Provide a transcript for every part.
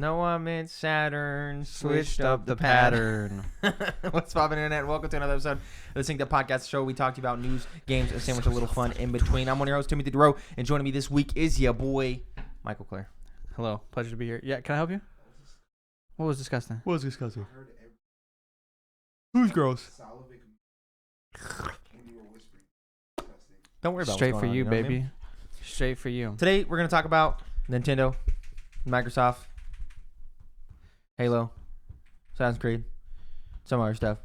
No, I meant Saturn. Switched up the pattern. What's poppin', internet? Welcome to another episode of the Sync Up Podcast Show. We talk about news, games, and sandwich a little fun in between. I'm one of your hosts, Timothy DeRoe, and joining me this week is your boy, Michael Clare. Hello. Pleasure to be here. Yeah, can I help you? What was disgusting? What was disgusting? Who's gross? Don't worry about Straight what's for going you, on, know what I baby. mean? Straight for you. Today, we're going to talk about Nintendo, Microsoft, Halo, Assassin's Creed, some other stuff.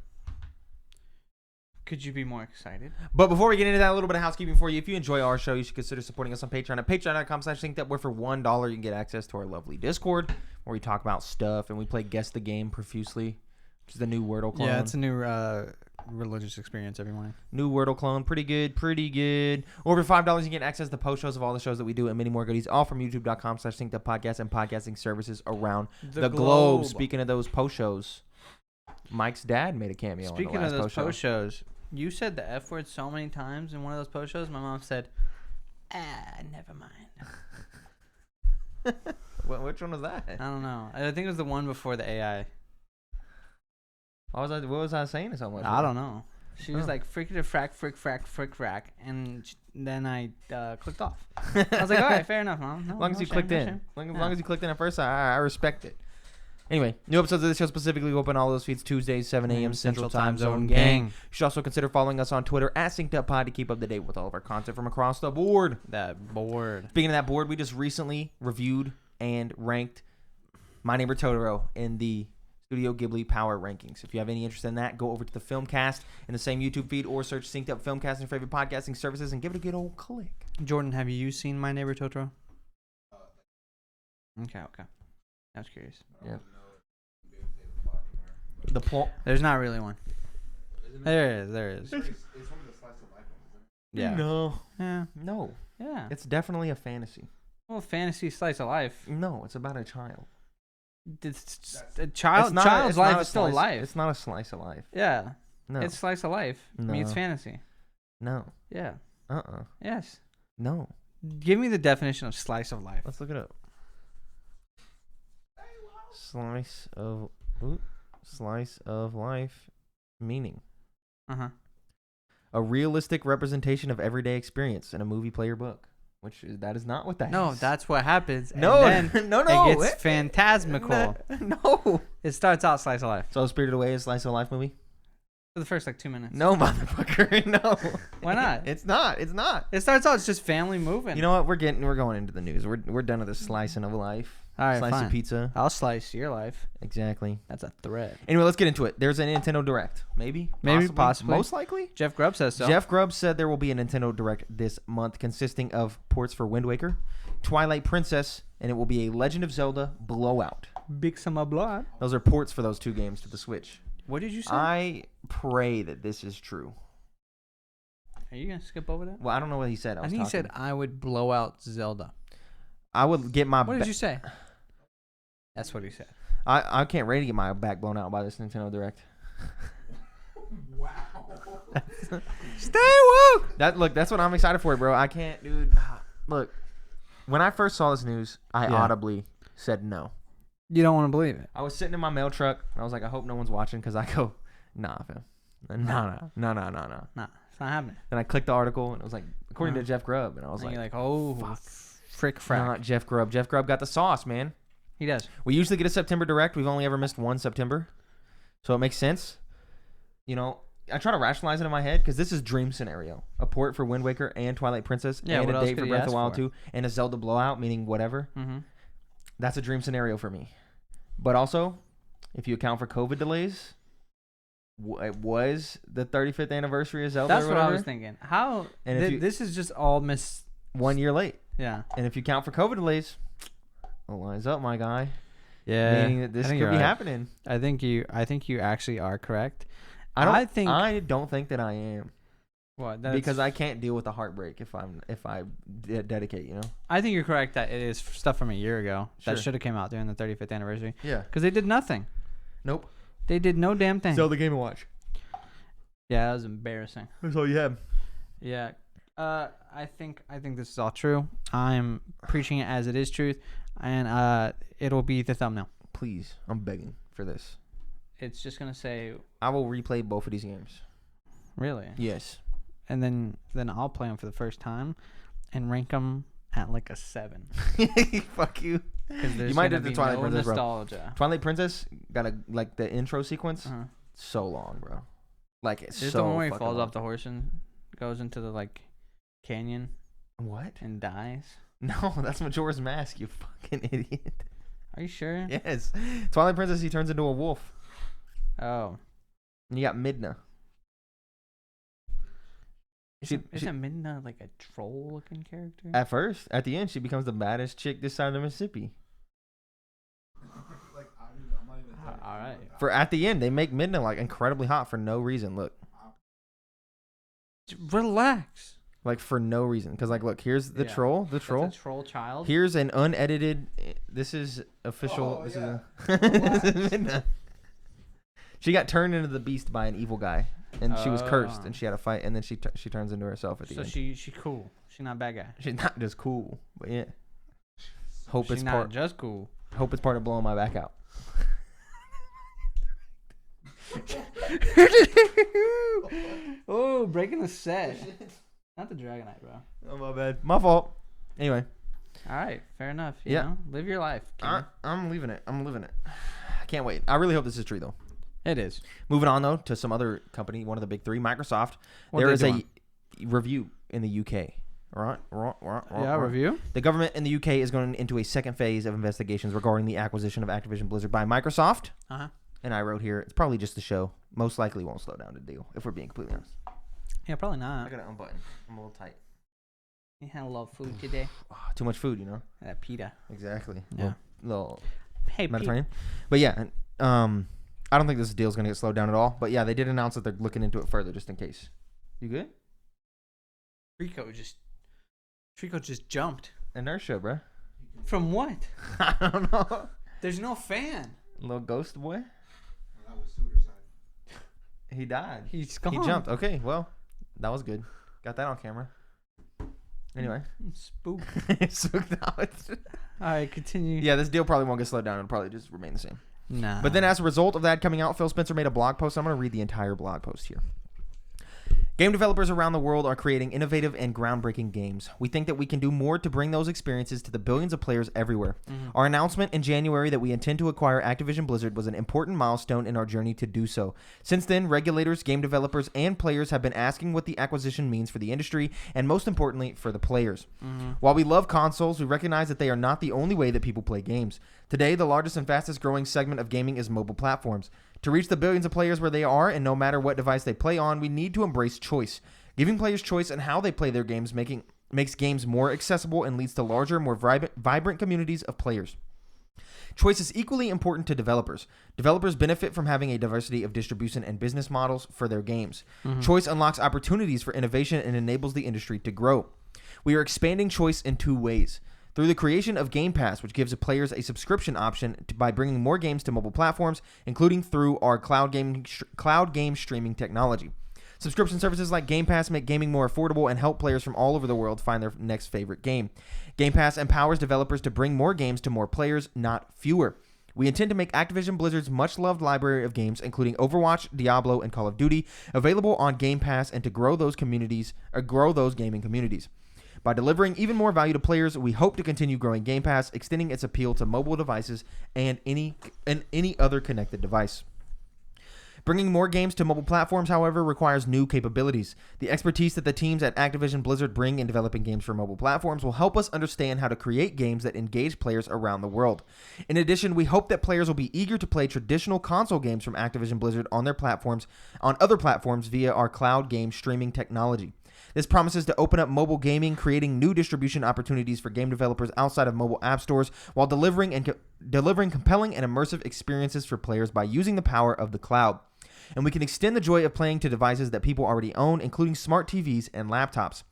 Could you be more excited? But before we get into that, a little bit of housekeeping for you. If you enjoy our show, you should consider supporting us on Patreon at patreon.com/syncdup, where for $1 you can get access to our lovely Discord, where we talk about stuff and we play Guess the Game profusely, which is the new Wordle clone. Yeah, it's a new religious experience every morning. New Wordle clone. Pretty good. Pretty good. Over $5 you get access to post shows of all the shows that we do and many more goodies, all from youtube.com/syncduppodcast and podcasting services around the globe. Speaking of those post shows, Mike's dad made a cameo. Speaking on the last of those post post shows, you said the F word so many times in one of those post shows. My mom said, never mind. Which one was that? I don't know. I think it was the one before the AI. What was I saying so much? I don't know. She was like, frick frack, and then I clicked off. I was like, all right, fair enough, Mom. As long as you clicked in. As long as you clicked in at first, I respect it. Anyway, new episodes of the show specifically open all those feeds Tuesdays, 7 a.m. Central Time Zone gang. You should also consider following us on Twitter at synceduppod to keep up to date with all of our content from across the board. That board. Speaking of that board, we just recently reviewed and ranked My Neighbor Totoro in the Studio Ghibli Power Rankings. If you have any interest in that, go over to the Filmcast in the same YouTube feed or search Synced Up Filmcast in your favorite podcasting services and give it a good old click. Jordan, have you seen My Neighbor Totoro? Okay. I was curious. Yeah. The plot. There's not really one. There is. It's one of the slice of life ones, isn't it? Yeah. No. Yeah. No. Yeah. It's definitely a fantasy. Well, fantasy slice of life. No, it's about a child. It's a child's life is still life. It's not a slice of life. Yeah. No. It's slice of life. No. Means fantasy. No. Yeah. Yes. No. Give me the definition of slice of life. Let's look it up. Slice of life meaning. A realistic representation of everyday experience in a movie, play, or book. That is not what that is. No, that's what happens. No, and then no. It gets phantasmical. No. It starts out slice of life. So Spirited Away is slice of life movie? For the first 2 minutes. No, motherfucker. No. Why not? It's not. It starts out, it's just family moving. You know what? We're going into the news. We're done with this slicing of life. All right, Slice fine. of pizza. I'll slice your life. Exactly. That's a threat. Anyway, let's get into it. There's a Nintendo Direct. Maybe, possibly. Most likely. Jeff Grubb says so. Jeff Grubb said there will be a Nintendo Direct this month consisting of ports for Wind Waker, Twilight Princess, and it will be a Legend of Zelda Blowout. Big Summer Blood. Those are ports for those two games to the Switch. What did you say? I pray that this is true. Are you going to skip over that? Well, I don't know what he said. I think he said I would blow out Zelda. I would get my... What did you say? That's what he said. I can't wait to get my back blown out by this Nintendo Direct. Wow. Stay woke! That's what I'm excited for, bro. I can't, dude. Look, when I first saw this news, I audibly said no. You don't want to believe it. I was sitting in my mail truck, and I was like, I hope no one's watching, because I go, nah, fam. No. Nah, it's not happening. Then I clicked the article, and it was like, according to Jeff Grubb, and I was and like, you're like, oh, fuck. Frick frack. Not Jeff Grubb. Jeff Grubb got the sauce, man. He does. We usually get a September Direct. We've only ever missed one September. So it makes sense. You know, I try to rationalize it in my head because this is dream scenario. A port for Wind Waker and Twilight Princess and a date for Breath of the Wild 2 and a Zelda Blowout, meaning whatever. Mm-hmm. That's a dream scenario for me. But also, if you account for COVID delays, it was the 35th anniversary of Zelda. That's what I was thinking. How? And this is just all miss. 1 year late. Yeah. And if you count for COVID delays, it lines up, my guy. Yeah. Meaning that this could be happening. I think you actually are correct. I don't think that I am. What? Because I can't deal with the heartbreak if I dedicate, you know. I think you're correct that it is stuff from a year ago that Sure. should have came out during the 35th anniversary. Yeah. Because they did nothing. Nope. They did no damn thing. Zelda Game & Watch. Yeah, that was embarrassing. That's all you have. Yeah. I think this is all true. I'm preaching it as it is truth. and it'll be the thumbnail. Please, I'm begging for this. It's just gonna say, I will replay both of these games. really, Yes. and then I'll play them for the first time, and rank them at like a 7. Fuck you. Because there's You might gonna do the be Twilight no Princess, bro. nostalgia. Twilight Princess got like the intro sequence. Uh-huh. So long, bro. Like it's There's so the one where he fucking falls long. off the horse and goes into the like canyon What? and dies. No, that's Majora's Mask. You fucking idiot. Are you sure? Yes. Twilight Princess. He turns into a wolf. Oh. And you got Midna. Isn't Midna like a troll-looking character? At first, at the end, she becomes the baddest chick this side of the Mississippi. Like, I'm not even. All right. For at the end, they make Midna like incredibly hot for no reason. Look, Relax. like for no reason. Because like, look, here's the Yeah. troll. The That's troll. a troll child. Here's an unedited. This is official. Oh, this yeah. is this is Midna. She got turned into the beast by an evil guy, and she was cursed, Oh. and she had a fight, and then she turns into herself at the So end. she cool. She not bad guy. She's not just cool, but yeah. Hope She's it's not part. just cool. Hope it's part of blowing my back out. Oh, breaking the set. Not the Dragonite, bro. Oh my bad. My fault. Anyway, All right, fair enough. You Yeah. know? Live your life. King. I'm leaving it. I'm living it. I can't wait. I really hope this is true though. It is. Moving on though to some other company, one of the big three, Microsoft. What There they is doing? a review in the UK. Right. Yeah, review. The government in the UK is going into a second phase of investigations regarding the acquisition of Activision Blizzard by Microsoft. Uh-huh. And I wrote here, it's probably just the show. Most likely won't slow down the deal, if we're being completely honest. Yeah, probably I not. gotta unbutton. I'm a little tight. You had a lot of food today. Too much food, you know. That pita. Exactly. Yeah. Little Hey, Mediterranean. But yeah, I don't think this deal's gonna get slowed down at all. But yeah, they did announce that they're looking into it further, just in case. You good? Trico just jumped. Inertia, bro. From what? I don't know. There's no fan. Little ghost boy. Well, that was Suiter's side. He died. He's gone. He jumped. Okay, well, that was good. Got that on camera. Anyway. Spook. Spooked out. All right, continue. Yeah, this deal probably won't get slowed down. It'll probably just remain the same. Nah. But then as a result of that coming out, Phil Spencer made a blog post. I'm going to read the entire blog post here. Game developers around the world are creating innovative and groundbreaking games. We think that we can do more to bring those experiences to the billions of players everywhere. Our announcement in January that we intend to acquire Activision Blizzard was an important milestone in our journey to do so. Since then, regulators, game developers, and players have been asking what the acquisition means for the industry, and most importantly, for the players. While we love consoles, we recognize that they are not the only way that people play games. Today, the largest and fastest growing segment of gaming is mobile platforms. To reach the billions of players where they are, and no matter what device they play on, we need to embrace choice. Giving players choice in how they play their games makes games more accessible and leads to larger, more vibrant communities of players. Choice is equally important to developers. Developers benefit from having a diversity of distribution and business models for their games. Choice unlocks opportunities for innovation and enables the industry to grow. We are expanding choice in two ways. Through the creation of Game Pass, which gives players a subscription option by bringing more games to mobile platforms, including through our cloud game streaming technology. Subscription services like Game Pass make gaming more affordable and help players from all over the world find their next favorite game. Game Pass empowers developers to bring more games to more players, not fewer. We intend to make Activision Blizzard's much-loved library of games, including Overwatch, Diablo, and Call of Duty, available on Game Pass and to grow those gaming communities. By delivering even more value to players, we hope to continue growing Game Pass, extending its appeal to mobile devices and any other connected device. Bringing more games to mobile platforms, however, requires new capabilities. The expertise that the teams at Activision Blizzard bring in developing games for mobile platforms will help us understand how to create games that engage players around the world. In addition, we hope that players will be eager to play traditional console games from Activision Blizzard on other platforms via our cloud game streaming technology. This promises to open up mobile gaming, creating new distribution opportunities for game developers outside of mobile app stores, while delivering compelling and immersive experiences for players by using the power of the cloud. And we can extend the joy of playing to devices that people already own, including smart TVs and laptops.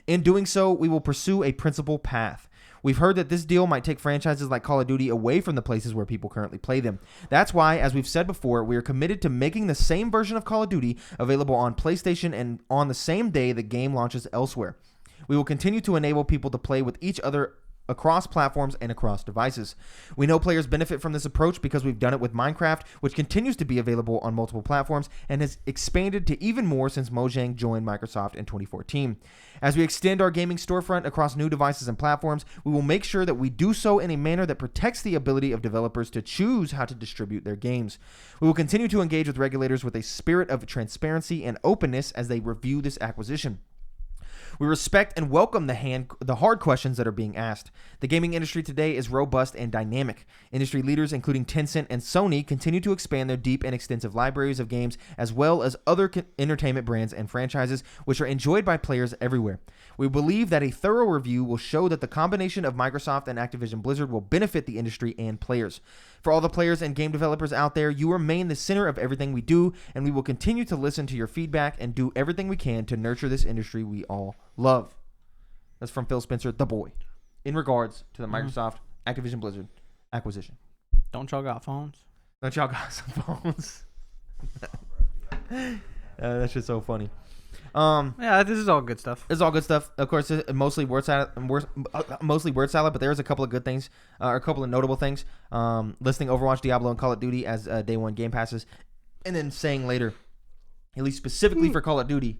In doing so, we will pursue a principal path. We've heard that this deal might take franchises like Call of Duty away from the places where people currently play them. That's why, as we've said before, we are committed to making the same version of Call of Duty available on PlayStation and on the same day the game launches elsewhere. We will continue to enable people to play with each other across platforms and across devices. We know players benefit from this approach because we've done it with Minecraft, which continues to be available on multiple platforms and has expanded to even more since Mojang joined Microsoft in 2014. As we extend our gaming storefront across new devices and platforms, we will make sure that we do so in a manner that protects the ability of developers to choose how to distribute their games. We will continue to engage with regulators with a spirit of transparency and openness as they review this acquisition. We respect and welcome the hard questions that are being asked. The gaming industry today is robust and dynamic. Industry leaders, including Tencent and Sony, continue to expand their deep and extensive libraries of games, as well as other entertainment brands and franchises, which are enjoyed by players everywhere. We believe that a thorough review will show that the combination of Microsoft and Activision Blizzard will benefit the industry and players. For all the players and game developers out there, you remain the center of everything we do, and we will continue to listen to your feedback and do everything we can to nurture this industry we all love. That's from Phil Spencer, the boy, in regards to the Microsoft Activision Blizzard acquisition. Don't y'all got phones? Don't y'all got some phones? That's just so funny. Yeah, this is all good stuff. It's all good stuff. Of course, it's mostly word salad, but there's a couple of good things, or a couple of notable things. Listing Overwatch, Diablo, and Call of Duty as day one game passes, and then saying later, at least specifically for Call of Duty,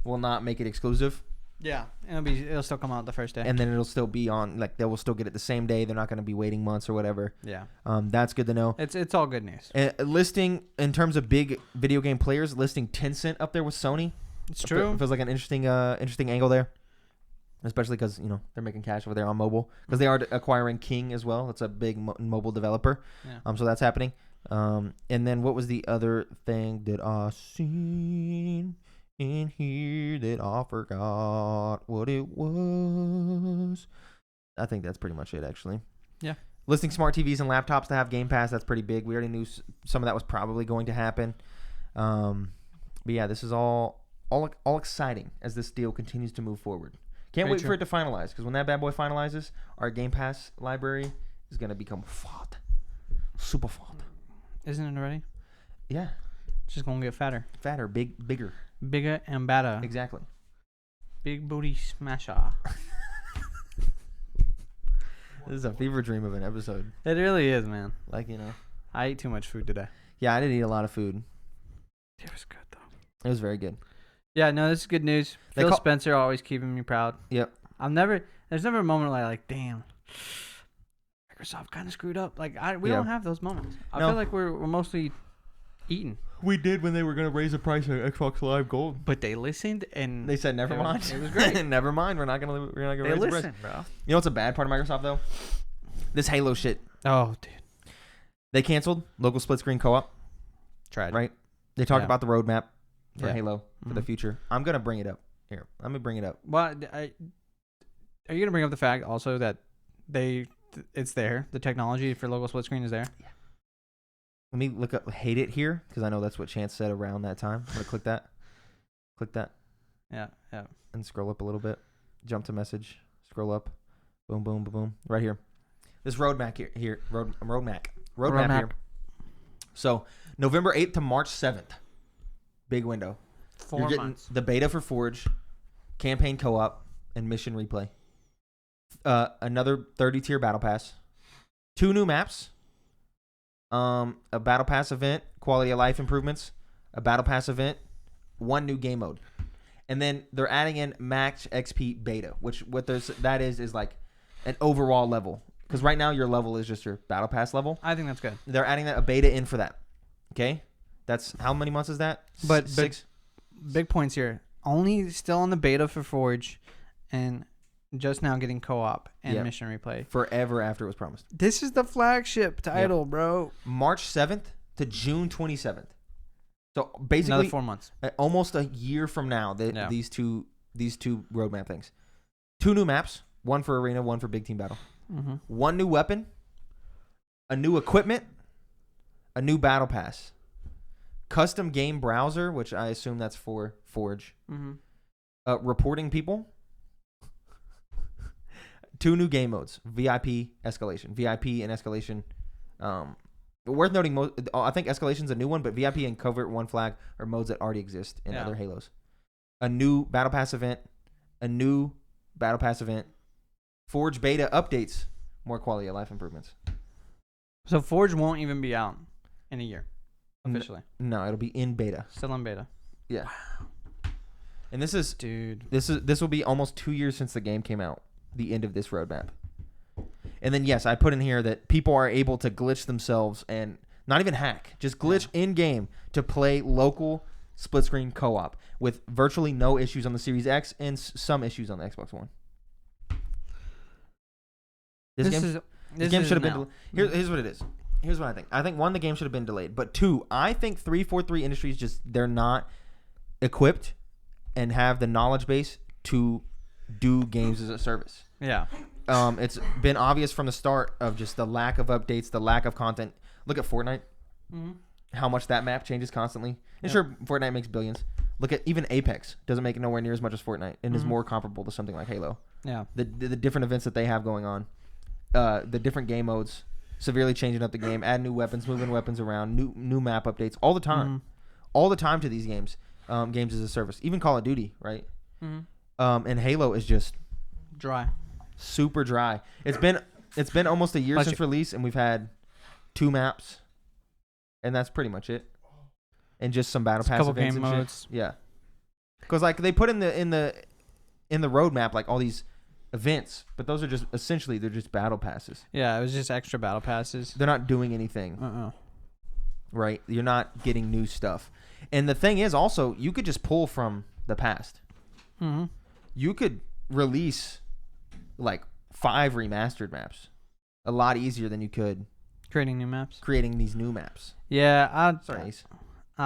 will not make it exclusive. Yeah, it'll still come out the first day, And then it'll still be on, like, they will still get it the same day. They're not going to be waiting months or whatever. yeah, That's good to know. it's all good news. Listing, in terms of big video game players, listing Tencent up there with Sony. It's true. It feels like an interesting angle there, especially because they're making cash over there on mobile, because they are acquiring King as well. It's a big mobile developer. Yeah. So that's happening. And then what was the other thing that I seen in here that I forgot what it was? I think that's pretty much it, actually. Yeah. Listing smart TVs and laptops to have Game Pass, that's pretty big. We already knew some of that was probably going to happen. But yeah, this is all exciting as this deal continues to move forward. Can't wait for it to finalize, because when that bad boy finalizes, our Game Pass library is going to become fat. Super fat. Isn't it already? Yeah. It's just going to get fatter. Fatter, bigger. Bigger and better. Exactly. Big booty smasher. This is a fever dream of an episode. It really is, man. Like, I ate too much food today. Yeah, I did eat a lot of food. It was good, though. It was very good. Yeah, no, this is good news. Phil Spencer always keeping me proud. Yep. There's never a moment where I like, damn, Microsoft kind of screwed up. Like, we don't have those moments. I feel like we're mostly eating. We did when they were going to raise the price of Xbox Live Gold. But they listened and They said, never mind. It was great. Never mind. We're not going to raise the price. They listened, bro. You know what's a bad part of Microsoft, though? This Halo shit. Oh, dude. They canceled local split screen co-op. Tried. Right? They talked about the roadmap for Yeah. Halo for the future. I'm going to bring it up. Here, let me bring it up. Well, are you going to bring up the fact also that it's there? The technology for local split screen is there? Yeah. Let me look up hate it here, because I know that's what Chance said around that time. I'm going to click that. Click that. Yeah. And scroll up a little bit. Jump to message. Scroll up. Boom, boom, boom, boom. Right here. This roadmap here. Roadmap here. So, November 8th to March 7th. Big window. 4 You're getting months. the beta for Forge, campaign co-op, and mission replay. Another 30-tier battle pass. 2 new maps. A battle pass event, quality of life improvements. A battle pass event. 1 new game mode. And then they're adding in Max XP beta, which that is like an overall level. Because right now your level is just your battle pass level. I think that's good. They're adding a beta in for that. Okay? That's how many months is that? But 6? Big points here. Only still on the beta for Forge, and just now getting co-op and mission replay. Forever after it was promised. This is the flagship title, bro. March 7th to June 27th. So basically Another 4 months. Almost a year from now, these two roadmap things. 2 new maps, 1 for arena, 1 for big team battle. Mm-hmm. 1 new weapon, a new equipment, a new battle pass. Custom game browser, which I assume that's for Forge. Mm-hmm. Reporting people. 2 new game modes: VIP, escalation. VIP and escalation. Worth noting, I think escalation's a new one, but VIP and covert 1 flag are modes that already exist in other Halos. A new battle pass event. A new battle pass event. Forge beta updates, more quality of life improvements. So Forge won't even be out in a year, officially. No, it'll be in beta. Still in beta. Yeah. And this will be almost 2 years since the game came out. The end of this roadmap. And then yes, I put in here that people are able to glitch themselves and not even hack, just glitch in game to play local split screen co-op with virtually no issues on the Series X and some issues on the Xbox One. This game should have been here's what it is. Here's what I think. I think one, the game should have been delayed, but two, I think 343 Industries they're not equipped and have the knowledge base to do games as a service. Yeah. It's been obvious from the start of just the lack of updates, the lack of content. Look at Fortnite. Mm-hmm. How much that map changes constantly. And sure, Fortnite makes billions. Look at even Apex. Doesn't make it nowhere near as much as Fortnite and is more comparable to something like Halo. Yeah. The different events that they have going on, the different game modes, severely changing up the game, add new weapons, moving weapons around, new map updates all the time. Mm-hmm. All the time to these games. Games as a service. Even Call of Duty, right? Mm-hmm. And Halo is just dry. Super dry. It's been almost a year since release, and we've had 2 maps, and that's pretty much it. And just some battle pass events and modes. Shit. Yeah, because like they put in the roadmap like all these events, but those are just essentially they're just battle passes. Yeah, it was just extra battle passes. They're not doing anything. Right? You're not getting new stuff. And the thing is, also, you could just pull from the past. Mm-hmm. You could release like 5 remastered maps a lot easier than you could creating these new maps. Yeah, I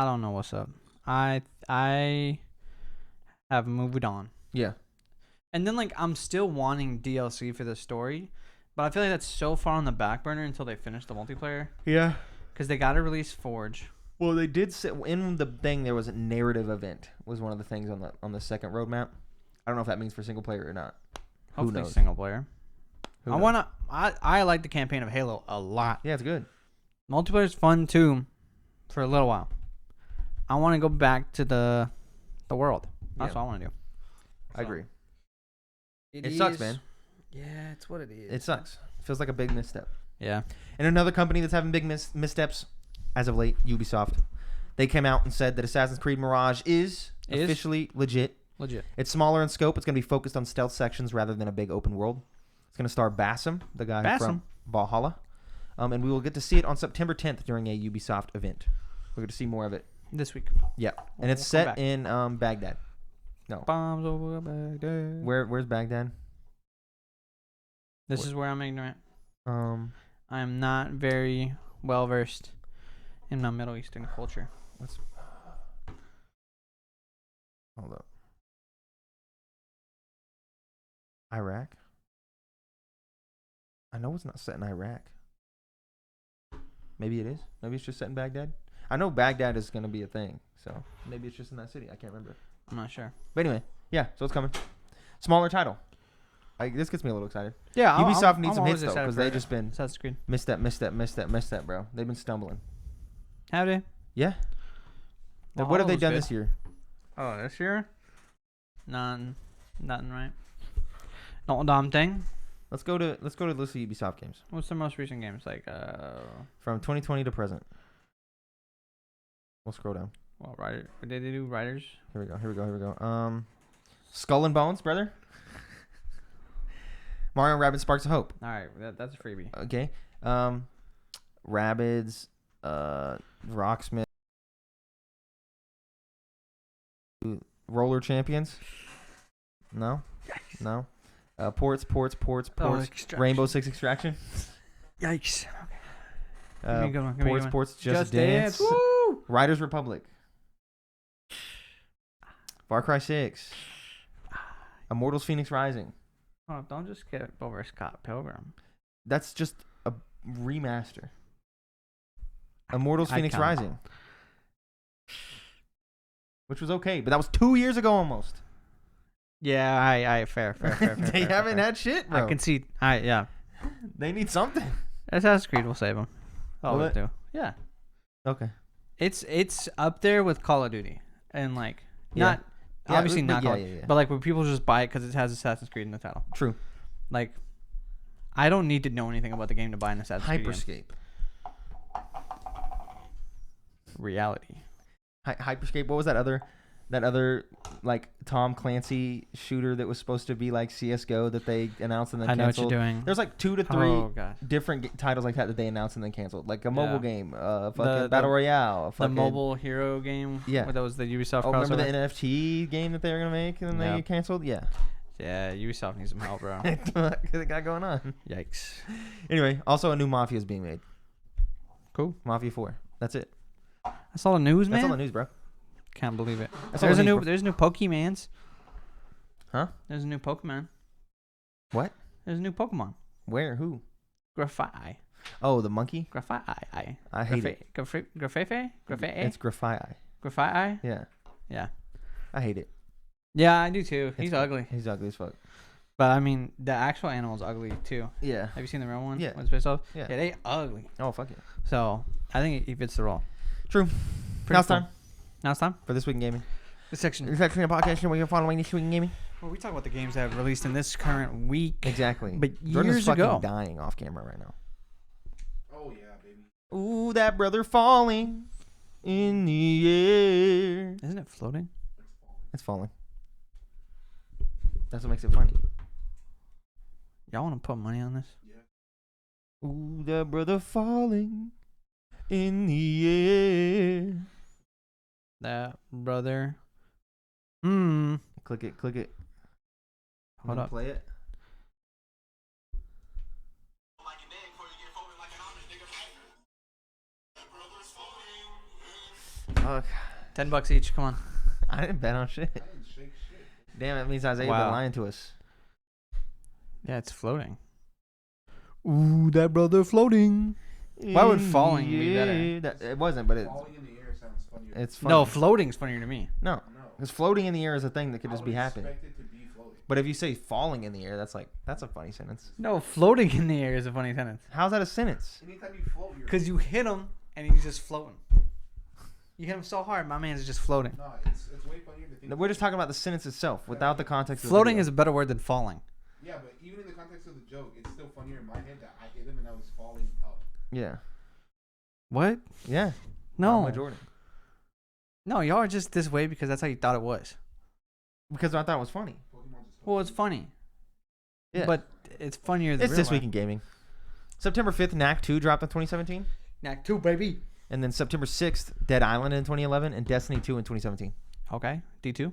don't know what's up. I have moved on. Yeah. And then like I'm still wanting DLC for the story, but I feel like that's so far on the back burner until they finish the multiplayer. Yeah. Because they got to release Forge. Well, they did say in the thing there was a narrative event was one of the things on the second roadmap. I don't know if that means for single player or not. Hopefully single player. I like the campaign of Halo a lot. Yeah, it's good. Multiplayer is fun too, for a little while. I want to go back to the world. That's what I want to do. I agree. It sucks, man. Yeah, it's what it is. It sucks. It feels like a big misstep. Yeah. And another company that's having big missteps as of late, Ubisoft. They came out and said that Assassin's Creed Mirage is officially legit. It's smaller in scope. It's going to be focused on stealth sections rather than a big open world. It's going to star Bassam, the guy from Valhalla. And we will get to see it on September 10th during a Ubisoft event. We're going to see more of it. This week. Yeah. And it's set in Baghdad. No. Bombs over Baghdad. Where's Baghdad? This is where I'm ignorant. I am not very well versed in the Middle Eastern culture. Hold up. Iraq? I know it's not set in Iraq. Maybe it is. Maybe it's just set in Baghdad. I know Baghdad is going to be a thing, so maybe it's just in that city. I can't remember. I'm not sure. But anyway, yeah, so it's coming. Smaller title. This gets me a little excited. Yeah, Ubisoft needs some hits, though, because they've just been Assassin's Creed. misstep, bro. They've been stumbling. Have they? Yeah. Well, what have they done this year? Oh, this year? Nothing right. Not a damn thing. Let's go to the list of Ubisoft games. What's the most recent games like? From 2020 to present. We'll scroll down. Well, did they do Riders? Here we go. Skull and Bones, brother. Mario and Rabbids Sparks of Hope. All right, that's a freebie. Okay. Rabbids, Rocksmith, Roller Champions. No. Yikes. No. Ports. Rainbow Six Extraction. Yikes. Ports. Just Dance. Woo! Riders Republic. Far Cry 6. Immortals Phoenix Rising. Oh, don't just skip over Scott Pilgrim. That's just a remaster. Immortals Phoenix Rising. Which was okay, but that was 2 years ago almost. Yeah, I fair. They haven't had shit, bro. I can see. Yeah. They need something. Assassin's Creed will save them. Always do. Yeah. Okay. It's up there with Call of Duty, and like obviously not Call of Duty, but like when people just buy it because it has Assassin's Creed in the title. True. Like I don't need to know anything about the game to buy an Assassin's Creed game. Hyperscape. Reality. Hyperscape. What was that other like Tom Clancy shooter that was supposed to be like CS:GO that they announced and then I know canceled? what you're doing. There's like 2 to 3 gosh. different titles like that they announced and then canceled. Like a mobile game, fucking The battle royale, The fucking mobile hero game. Yeah. That was the Ubisoft. Oh, remember the crossover? NFT game that they were gonna make and then they canceled? Yeah. Yeah, Ubisoft needs some help, bro. What they got going on? Yikes. Anyway, also a new Mafia is being made. Cool. Mafia 4. That's it. That's all the news, man. That's all the news, bro. Can't believe it. That's all There's the a news, new. bro. There's new Pokemans. Huh? There's a new Pokemon. What? There's a new Pokemon. Where? Who? Graphite. Oh, the monkey. Graphite. I hate it. Graphite. It's Graphite. Graphite. Yeah. Yeah. I hate it. Yeah, I do too. He's It's- ugly. He's ugly as fuck. But I mean, the actual animal's ugly too. Yeah. Have you seen the real one? Yeah. When it's pissed off? Yeah. Yeah, they ugly. Oh, fuck it. So I think he fits the role. True. Pretty Now it's cool. time Now it's time. for This Week in Gaming. This section This section of the podcast where you're following This Week in Gaming. where we talk about the games that have released in this current week. Exactly. But Jordan's years fucking ago. dying off camera right now. Oh yeah, baby. Ooh, that brother falling in the air. Isn't it floating? It's falling. That's what makes it funny. Y'all want to put money on this? Ooh, that brother falling in the air. That brother. Hmm. Click it. Click it. Hold up. Play it. Fuck. $10 each. Come on. I didn't bet on shit. I didn't shake shit. Damn, that means Isaiah Wow. been lying to us. Yeah, it's floating. Ooh, that brother floating. Why would falling be better? It wasn't, but Falling in the air sounds funnier. it's funny. No, floating's funnier to me. No, No. because floating in the air is a thing that could just I be would happening. expect it to be floating. But if you say falling in the air, that's a funny sentence. No, floating in the air is a funny sentence. How's that a sentence? Anytime you float, you're. Because you hit him and he's just floating. You hit him so hard, my man's just floating. No, it's way funnier to think. We're just talking about the sentence itself without the context. Floating of is a better word than falling. Yeah, but even in the context of the joke, it's still funnier in my head that I hit him and I was falling up. yeah, What? yeah. No. My Jordan. No, y'all are just this way because that's how you thought it was. Because I thought it was funny. Pokemon just. Well, it's funny. Yeah, But it's funnier than it's This Week in Gaming. September 5th, Knack 2 dropped in 2017, Knack 2, baby. and then September 6th, Dead Island in 2011, and Destiny 2 in 2017. Okay. D2.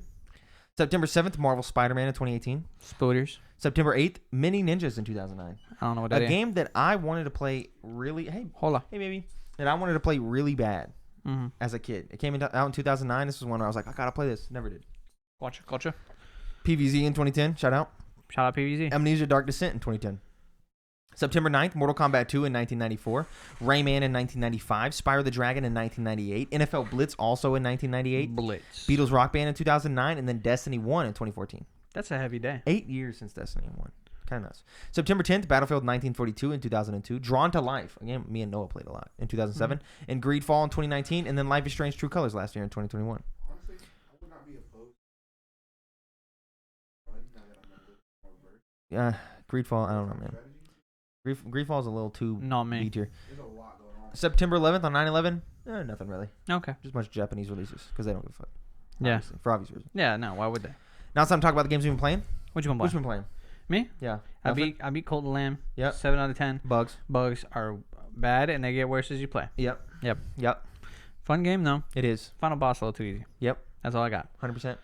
September 7th, Marvel Spider-Man in 2018. Spoilers. September 8th, Mini Ninjas in 2009. I don't know what A that is. game that I wanted to play really, hey Hold baby, that I wanted to play really bad on. as a kid. It came out in 2009. This was one where I was like, I gotta play this. Never did. Gotcha. PVZ in 2010. Shout out. Shout out PVZ. Amnesia Dark Descent in 2010. September 9th, Mortal Kombat 2 in 1994. Rayman in 1995. Spyro the Dragon in 1998. NFL Blitz also in 1998. Blitz. Beatles Rock Band in 2009. And then Destiny 1 in 2014. That's a heavy day. 8 years since Destiny 1. Kind of nuts. September 10th, Battlefield 1942 in 2002. Drawn to Life. Again, me and Noah played a lot in 2007. And Greedfall in 2019. And then Life is Strange True Colors last year in 2021. Honestly, I would not be opposed. Now that I'm a little more versed. Yeah, Greedfall, I don't know, man. Strategy, Greedfall's a little too Not me. B tier. there's a lot going on. September 11th on 9/11. Nothing really. Okay. Just a bunch of Japanese releases because they don't give a fuck. Yeah. Obviously, for obvious reasons. Yeah, no, why would they? Now it's time to talk about the games we've been playing. What you gonna What buy? you been playing? Me? Yeah. I Nothing? beat Colt and Lamb. Yep. 7 out of 10. Bugs. Bugs are bad and they get worse as you play. Yep. Yep. Yep. Fun game though. It is. Final boss a little too easy. Yep. That's all I got. 100%.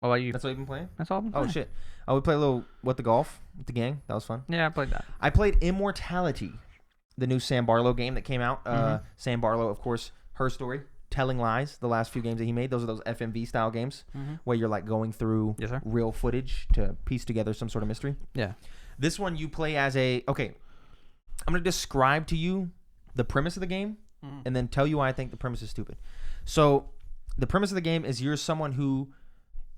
What about you? That's what you've been playing? That's all I've been Oh, playing. shit. I would play a little What the Golf with the gang. That was fun. Yeah, I played that. I played Immortality, the new Sam Barlow game that came out. Sam Barlow, of course, Her Story, Telling Lies, the last few games that he made. Those are those FMV style games where you're like going through Yes, sir. real footage to piece together some sort of mystery. Yeah. This one you play as okay, I'm going to describe to you the premise of the game and then tell you why I think the premise is stupid. So the premise of the game is you're someone who,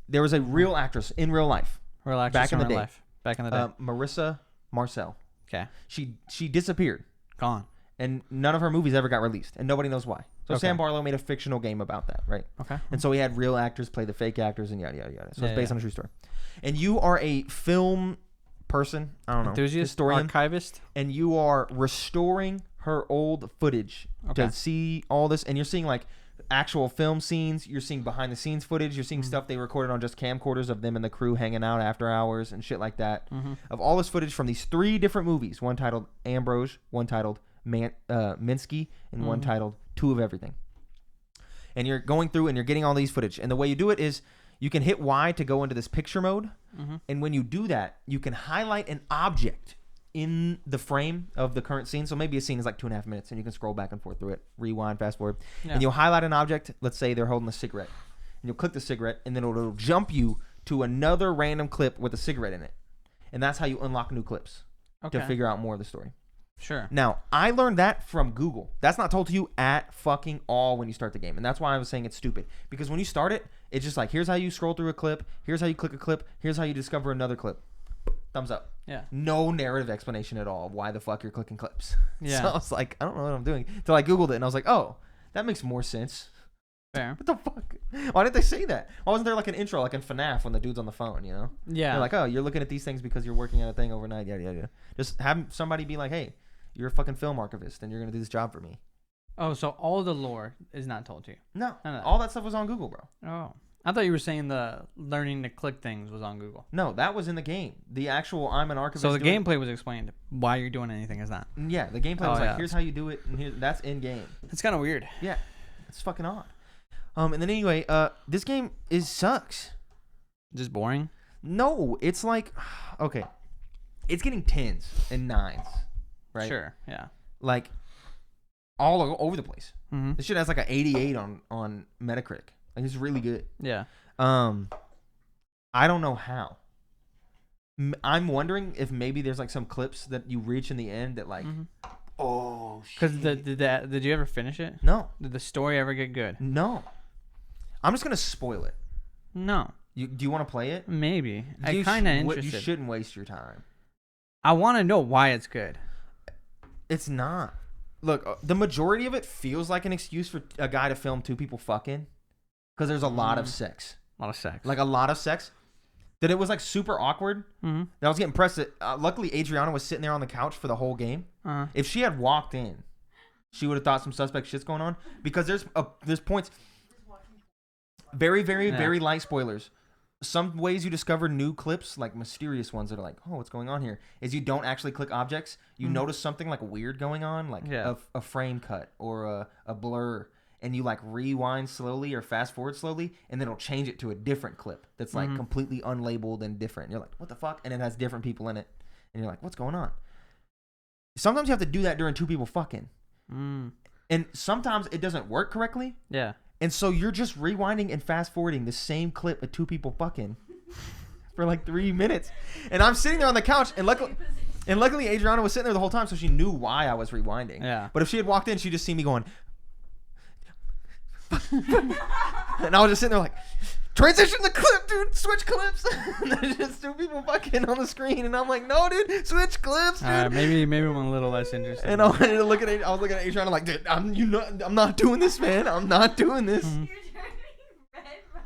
there was a real actress in real life. Relax. Back in the day. Life. Back in the day. Marissa Marcel. Okay. She disappeared. Gone. And none of her movies ever got released, and nobody knows why. So Okay. Sam Barlow made a fictional game about that, right? Okay. And so he had real actors play the fake actors, and yada yada yada. So Yeah, it's based yeah. on a true story. And you are a film person. I don't know. Enthusiast, historian, archivist, and you are restoring her old footage to see all this, and you're seeing like actual film scenes. You're seeing behind the scenes footage. You're seeing stuff they recorded on just camcorders of them and the crew hanging out after hours and shit like that. Of all this footage from these 3 different movies, one titled Ambrose, one titled Minsky, and one titled Two of Everything. And you're going through and you're getting all these footage. And the way you do it is you can hit Y to go into this picture mode. And when you do that, you can highlight an object in the frame of the current scene. So maybe a scene is like 2.5 minutes and you can scroll back and forth through it, rewind, fast forward. And you'll highlight an object. Let's say they're holding a cigarette. And you'll click the cigarette and then it'll jump you to another random clip with a cigarette in it. And that's how you unlock new clips to figure out more of the story. Sure. Now, I learned that from Google. That's not told to you at fucking all when you start the game. And that's why I was saying it's stupid. Because when you start it, it's just like, here's how you scroll through a clip. Here's how you click a clip. Here's how you discover another clip. Thumbs up. Yeah. No narrative explanation at all of why the fuck you're clicking clips. Yeah. So I was like, I don't know what I'm doing. Until I Googled it and I was like, oh, that makes more sense. Fair. What the fuck? Why didn't they say that? Why wasn't there like an intro like in FNAF when the dude's on the phone, you know? Yeah. They're like, oh, you're looking at these things because you're working on a thing overnight. Yeah, yeah, yeah. Just have somebody be like, hey, you're a fucking film archivist and you're going to do this job for me. Oh, so all the lore is not told to you? No. All that stuff was on Google, bro. Oh. I thought you were saying the learning to click things was on Google. No, that was in the game. The actual I'm an archivist. So the gameplay was explained. Why you're doing anything is not. Yeah, the gameplay was like, here's how you do it, and that's in game. It's kind of weird. Yeah, it's fucking odd. And then anyway, this game sucks. Just boring? No, it's like, okay, it's getting 10s and 9s, right? Sure, yeah. Like all over the place. Mm-hmm. This shit has like an 88 on Metacritic. Like it's really good. Yeah. I don't know how. I'm wondering if maybe there's like some clips that you reach in the end that like, oh shit. Because did you ever finish it? No. Did the story ever get good? No. I'm just gonna spoil it. No. Do you want to play it? Maybe. I'm kind of interested. You shouldn't waste your time. I want to know why it's good. It's not. Look, the majority of it feels like an excuse for a guy to film 2 people fucking. Because there's a lot of sex. A lot of sex. Like a lot of sex. That it was like super awkward. That I was getting pressed. Luckily, Adriana was sitting there on the couch for the whole game. If she had walked in, she would have thought some suspect shit's going on. Because there's points. Very, very, very light spoilers. Some ways you discover new clips, like mysterious ones that are like, oh, what's going on here? Is you don't actually click objects. You notice something like weird going on, like a frame cut or a blur. And you like rewind slowly or fast forward slowly, and then it'll change it to a different clip that's like completely unlabeled and different. And you're like, what the fuck? And it has different people in it. And you're like, what's going on? Sometimes you have to do that during 2 people fucking. And sometimes it doesn't work correctly. Yeah. And so you're just rewinding and fast forwarding the same clip of 2 people fucking for like 3 minutes. And I'm sitting there on the couch, and luckily Adriana was sitting there the whole time, so she knew why I was rewinding. Yeah. But if she had walked in, she'd just see me going... and I was just sitting there like, transition the clip, dude, switch clips. And there's just 2 people fucking on the screen, and I'm like, no, dude, switch clips, dude. Maybe I'm a little less interested. And I wanted to look at it. I was looking at Adriana like, dude, I'm not doing this, man. I'm not doing this. You're turning red right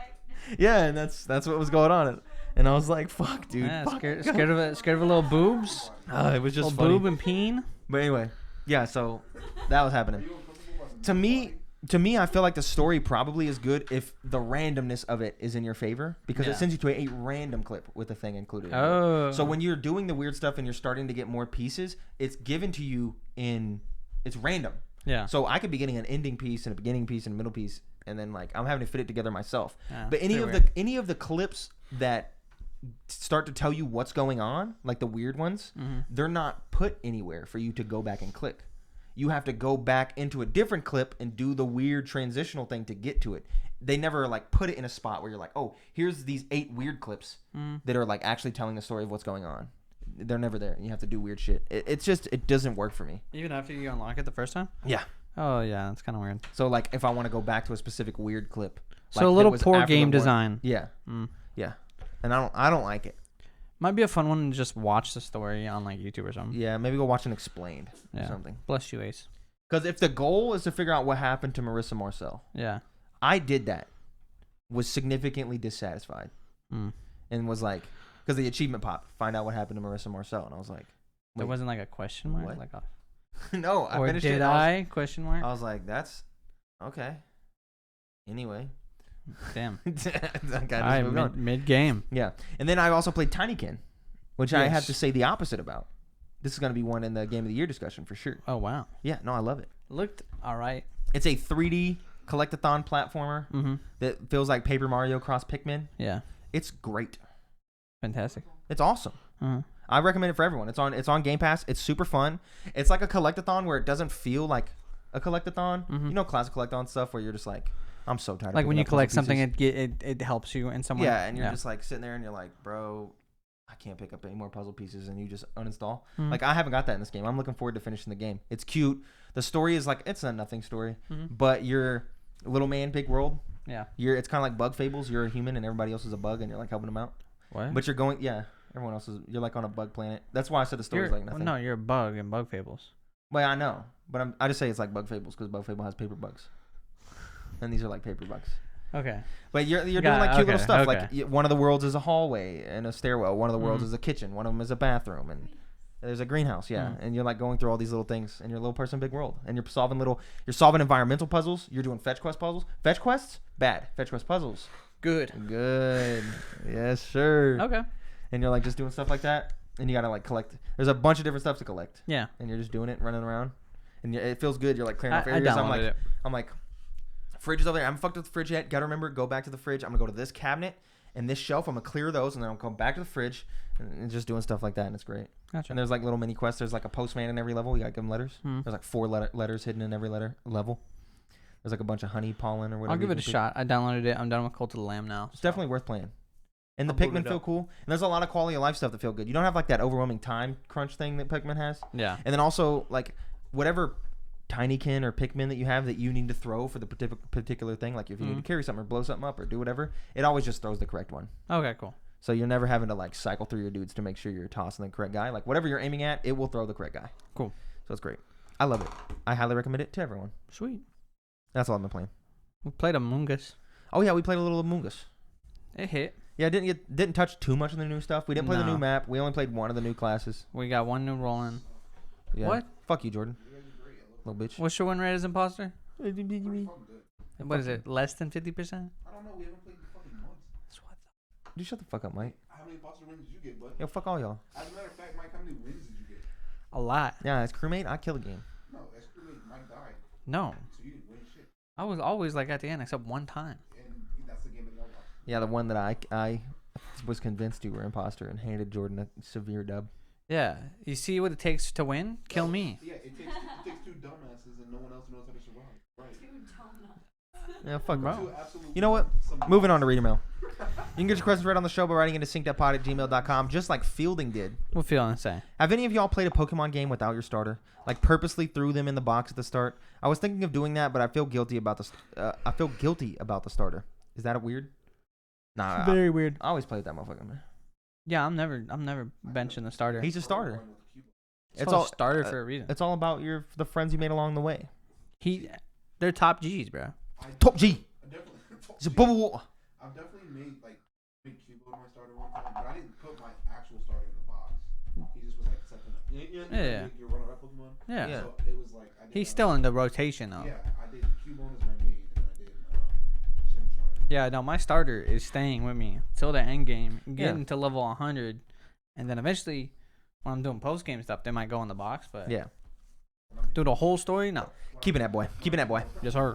now. Yeah, and that's what was going on. And I was like, fuck, dude. Yeah, fuck. Scared of a little boobs. It was just little funny. boob and peen. But anyway, yeah. So that was happening. To me, I feel like the story probably is good if the randomness of it is in your favor, because it sends you to a random clip with a thing included. Oh. So when you're doing the weird stuff and you're starting to get more pieces, it's given to you it's random. Yeah. So I could be getting an ending piece and a beginning piece and a middle piece, and then like I'm having to fit it together myself. Yeah, but any of the clips that start to tell you what's going on, like the weird ones, they're not put anywhere for you to go back and click. You have to go back into a different clip and do the weird transitional thing to get to it. They never like put it in a spot where you're like, oh, here's these 8 weird clips that are like actually telling the story of what's going on. They're never there. You have to do weird shit. It doesn't work for me. Even after you unlock it the first time? Yeah. Oh yeah, that's kind of weird. So like if I want to go back to a specific weird clip, so a little poor game design. Yeah. Yeah. And I don't like it. Might be a fun one to just watch the story on like YouTube or something. Yeah, maybe go watch an explained or something. Bless you, Ace. Because if the goal is to figure out what happened to Marissa Marcel, I did that, was significantly dissatisfied, and was like, because the achievement popped. Find out what happened to Marissa Marcel, and I was like, There wait. wasn't like a question mark, What? like a, no, I or finished did it. I? Question mark. I was like, that's okay. Anyway, Damn. All All right, mid game. Yeah, and then I also played Tinykin, which I have Yes. to say the opposite about. This is going to be one in the Game of the Year discussion for sure. Oh wow. Yeah, no, I love it. Looked all right. It's a 3D collectathon platformer Mm-hmm. that feels like Paper Mario cross Pikmin. Yeah. It's great. Fantastic. It's awesome. Uh-huh. I recommend it for everyone. It's on Game Pass. It's super fun. It's like a collectathon where it doesn't feel like a collectathon. Mhm. You know, classic collectathon stuff where you're just like, I'm so tired. Like of when picking you up puzzle collect something, pieces. it helps you in some way. Yeah, and you're just like sitting there and you're like, bro, I can't pick up any more puzzle pieces, and you just uninstall. Mhm. Like I haven't got that in this game. I'm looking forward to finishing the game. It's cute. The story is like it's a nothing story, Mhm. but you're little man, big world. Yeah. It's kind of like Bug Fables. You're a human and everybody else is a bug, and you're like helping them out. What? But you're going, everyone else is. You're like on a bug planet. That's why I said the story's like nothing. No, you're a bug in Bug Fables. Well, I know, but I just say it's like Bug Fables because Bug Fable has paper bugs, and these are like paper bugs. Okay. But you're doing Got like it. cute little Okay, stuff. okay. Like one of the worlds is a hallway and a stairwell. One of the worlds Mhm. is a kitchen. One of them is a bathroom, and there's a greenhouse. Yeah, Mhm. and you're like going through all these little things, and you're a little person, big world, and you're solving environmental puzzles. You're doing fetch quest puzzles. Fetch quests, bad. Fetch quest puzzles, Good. good. Yes, sure. Okay. And you're like just doing stuff like that, and you gotta like collect. There's a bunch of different stuff to collect, Yeah. and you're just doing it, running around, and it feels good. You're like clearing off I areas. downloaded it. I'm like, fridge is over there. I haven't fucked with the fridge yet. Gotta remember, go back to the fridge. I'm gonna go to this cabinet and this shelf. I'm gonna clear those, and then I'll come back to the fridge and just doing stuff like that, and it's great. Gotcha. And there's like little mini quests. There's like a postman in every level. You gotta give him letters. Hmm. There's like 4 letters hidden in every level. There's like a bunch of honey pollen or whatever. I'll give you it a can pick. shot. I downloaded it. I'm done with Cult of the Lamb now. It's definitely worth playing. And the I'll boot Pikmin it feel up. cool. And there's a lot of quality of life stuff that feel good. You don't have like that overwhelming time crunch thing that Pikmin has. Yeah. And then also like whatever Tinykin or Pikmin that you have that you need to throw for the particular thing, like if you need to carry something or blow something up or do whatever, it always just throws the correct one. Okay, cool. So you're never having to like cycle through your dudes to make sure you're tossing the correct guy. Like whatever you're aiming at, it will throw the correct guy. Cool. So it's great. I love it. I highly recommend it to everyone. Sweet. That's all I've been playing. We played Among Us. Oh yeah, we played a little Among Us. It hit. Yeah, didn't touch too much of the new stuff. We didn't play the No. new map. We only played one of the new classes. We got one new rolling. Yeah. What? Fuck you, Jordan. Little bitch. What's your win rate as imposter? Fucking good. What is it? Less than 50%? I don't know. We haven't played in fucking months. That's what You shut the fuck up, Mike. How many imposter wins did you get, bud? Yo, fuck all y'all. As a matter of fact, Mike, how many wins did you get? a lot. Yeah, as crewmate, I kill the game. No, as crewmate, Mike died, No. so you didn't win shit. I was always like at the end except one time. And that's the game that y'all lost. Yeah, the one that I was convinced you were imposter and handed Jordan a severe dub. Yeah. You see what it takes to win? Kill me. Yeah, it takes 2 dumbasses and no one else knows how to survive. Right. Yeah, fuck Bro. bro. 2 absolute You know what? some Moving on to read email. You can get your questions right on the show by writing into synceduppod@gmail.com, just like Fielding did. What feeling say? Have any of y'all played a Pokemon game without your starter? Like purposely threw them in the box at the start? I was thinking of doing that, but I feel guilty about the starter. Is that weird? Nah, weird. I always play with that motherfucker, man. Yeah, I'm never benching the starter. He's a starter. It's all starter for a reason. It's all about the friends you made along the way. They're top G's, bro. Top G. It's a bubble water. I've definitely made Cubo my starter one time, but I didn't put my actual starter in the box. He just was like something. Yeah. Your runner-up Pokemon. Yeah. Yeah. So it was like I did, He's still in the rotation though. Yeah, I did Cubone as my main, and I did Chimchar. Yeah, no, my starter is staying with me till the end game, getting Yeah. to level 100, and then eventually, when I'm doing post game stuff, they might go in the box. But Yeah. through the whole story, no. Keeping that boy. Keeping that boy. Just her.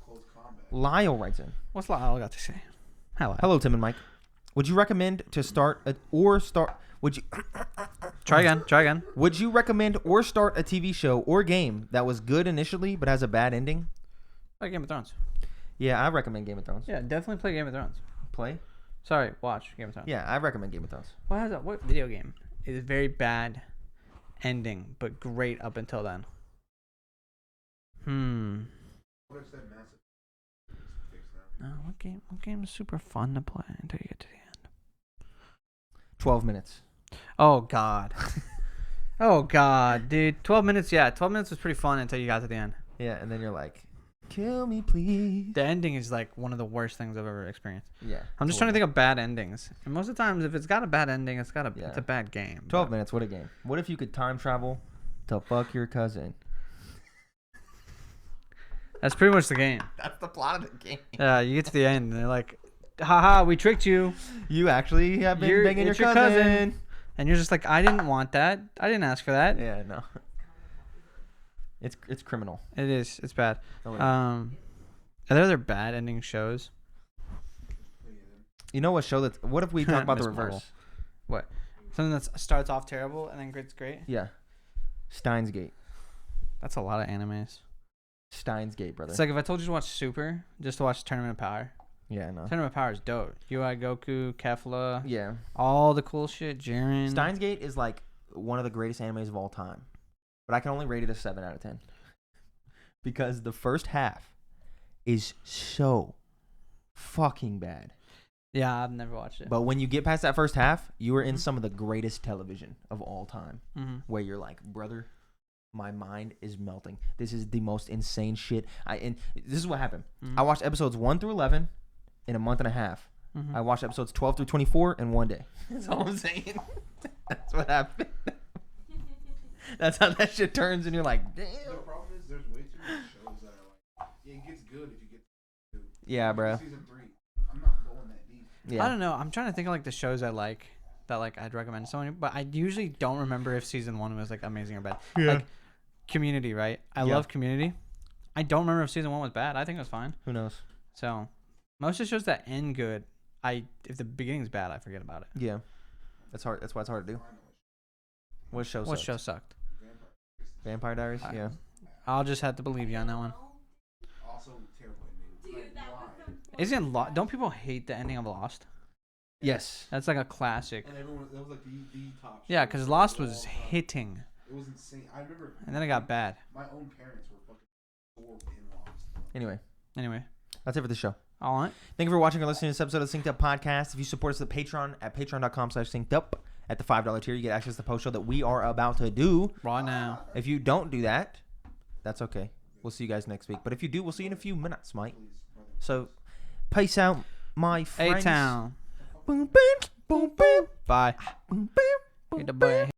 Close combat. Lyle writes in. What's Lyle got to say? Hello. Hello, Tim and Mike. Would you recommend to start would you Try again. would you recommend or start a TV show or game that was good initially but has a bad ending? Play Game of Thrones. Yeah, I recommend Game of Thrones. Yeah, definitely play Game of Thrones. Play? Sorry, watch Game of Thrones. Yeah, I recommend Game of Thrones. What video game is very bad ending but great up until then? What if that massive fix that? No, what game is super fun to play until you get to the end? 12 minutes. Oh god. Oh god, dude. 12 minutes, yeah. 12 minutes was pretty fun until you got to the end. Yeah, and then you're like, kill me, please. The ending is like one of the worst things I've ever experienced. Yeah. I'm just trying to think of bad endings. And most of the times, if it's got a bad ending, it's Yeah. a bad game. 12 minutes. What a game. What if you could time travel to fuck your cousin? That's pretty much the game. That's the plot of the game. You get to the end, and they're like, haha, we tricked you. You actually have been banging it's your cousin. And you're just like, I didn't want that. I didn't ask for that. Yeah, no. It's criminal. It is. It's bad. Oh, Are there other bad ending shows? You know what show that's... What if we talk about the Miss reverse? Marvel. What? Something that starts off terrible and then gets great? Yeah. Steins Gate. That's a lot of animes. Steins Gate, brother. It's like if I told you to watch Super, just to watch Tournament of Power. Yeah, no. Tournament of Power is dope. UI Goku, Kefla, Yeah. all the cool shit. Jiren. Steins Gate is like one of the greatest animes of all time. But I can only rate it a 7 out of 10. Because the first half is so fucking bad. Yeah, I've never watched it. But when you get past that first half, you are in some of the greatest television of all time. Mm-hmm. Where you're like, brother, my mind is melting. This is the most insane shit. And this is what happened. Mm-hmm. I watched episodes 1 through 11 in a month and a half. Mm-hmm. I watched episodes 12 through 24 in one day. That's all I'm saying. That's what happened. That's how that shit turns, and you're like, damn. The problem is there's way too many shows that are like, yeah, it gets good if you get to Yeah, bro. season 3. I'm not going that deep. Yeah. I don't know. I'm trying to think of like the shows I like that like I'd recommend to someone, but I usually don't remember if season 1 was like amazing or bad. Yeah. Like Community, right? I Yeah. love Community. I don't remember if season 1 was bad. I think it was fine. Who knows? So most of the shows that end good, if the beginning's bad, I forget about it. Yeah. That's hard. That's why it's hard to do. What show What sucked? show sucked? Vampire Diaries? I- Yeah. I'll just have to believe you on that one. Also terrible ending. Dude, that was so funny. Isn't don't people hate the ending of Lost? Yes. That's like a classic. And everyone, that was like the top. Yeah, show because of Lost all was time. hitting, It was insane. I remember. and then it got bad. My own parents were fucking absorbed in Lost. Anyway, Anyway, that's it for the show. all right. Thank you for watching or listening to this episode of the Synced Up Podcast. If you support us at Patreon at patreon.com/synced-up, at the $5 tier, you get access to the post show that we are about to do. Right now. If you don't do that, that's okay. We'll see you guys next week. But if you do, we'll see you in a few minutes, Mike. So, peace out, my friends. A-Town. Boom, boom, boom, boom, Bye. boom, boom, Hit the boom, button.